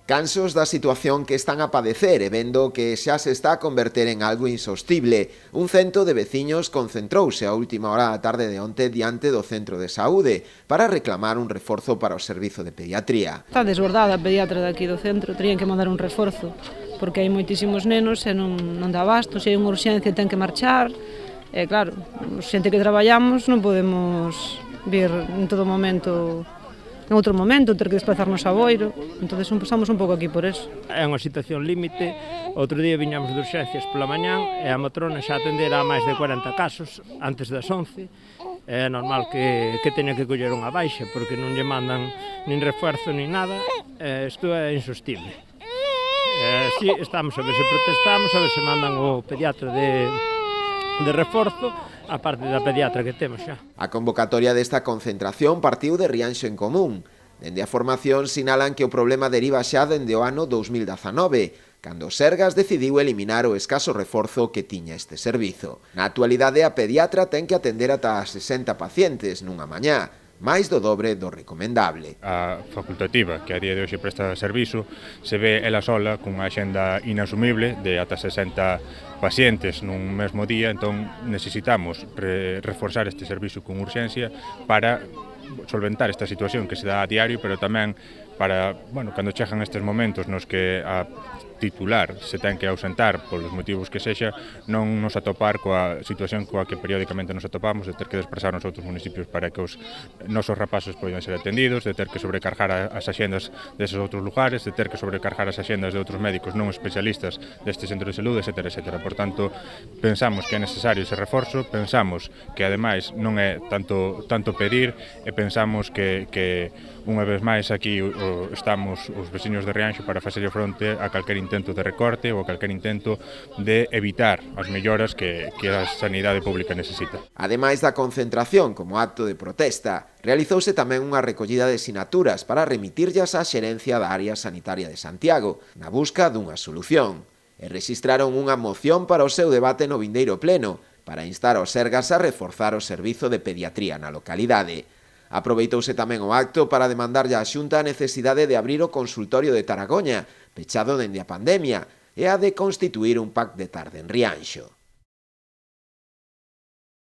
Cansos da situación que están a padecer e vendo que xa se está a converter en algo insostible, un cento de veciños concentrouse a última hora da tarde de onte diante do centro de saúde para reclamar un reforzo para o servizo de pediatría. Está desbordada a pediatra daqui do centro, terían que mandar un reforzo, porque hai moitísimos nenos e non dá abasto, se hai unha urxencia ten que marchar, e claro, xente que traballamos non podemos vir en todo momento. En outro momento, ter que desplazarnos a Boiro, entón estamos un pouco aquí por eso. É unha situación límite, outro día viñamos de urxencias pola mañán e a matrona xa atendera a máis de 40 casos antes das 11, é normal que teña que coller unha baixa porque non lle mandan nin refuerzo nin nada, isto é insostible. Si, estamos a ver se protestamos, a ver se mandan o pediatra de reforzo, a parte da pediatra que temos xa. A convocatoria desta concentración partiu de Rianxo en Común. Dende a formación sinalan que o problema deriva xa dende o ano 2019, cando Sergas decidiu eliminar o escaso reforzo que tiña este servizo. Na actualidade, a pediatra ten que atender ata 60 pacientes nunha mañá, máis do dobre do recomendable. A facultativa, que a día de hoxe presta servizo, se ve ela sola cunha axenda inasumible de ata 60 pacientes nun mesmo día, entón necesitamos reforzar este servizo con urxencia para solventar esta situación que se dá a diario, pero tamén para, cando chegan estes momentos nos que a titular se ten que ausentar polos motivos que sexa, non nos atopar coa situación coa que periódicamente nos atopamos, de ter que desplazarnos a outros municipios para que os nosos rapazos poidan ser atendidos, de ter que sobrecargar as axendas deses outros lugares, de ter que sobrecargar as axendas de outros médicos non especialistas deste centro de saúde, etc. etc. Por tanto, pensamos que é necesario ese reforzo, pensamos que ademais non é tanto pedir e pensamos que unha vez máis aquí estamos os veciños de Rianxo para facerlle fronte a calquer intento de recorte ou a calquer intento de evitar as melloras que a sanidade pública necesita. Ademais da concentración como acto de protesta, realizouse tamén unha recollida de sinaturas para remitirllas á xerencia da área sanitaria de Santiago, na busca dunha solución. E rexistraron unha moción para o seu debate no vindeiro pleno, para instar aos Sergas a reforzar o servizo de pediatría na localidade. Aproveitouse tamén o acto para demandarlle á Xunta a necesidade de abrir o consultorio de Taragoña, pechado dende a pandemia, e a de constituir un PAC de tarde en Rianxo.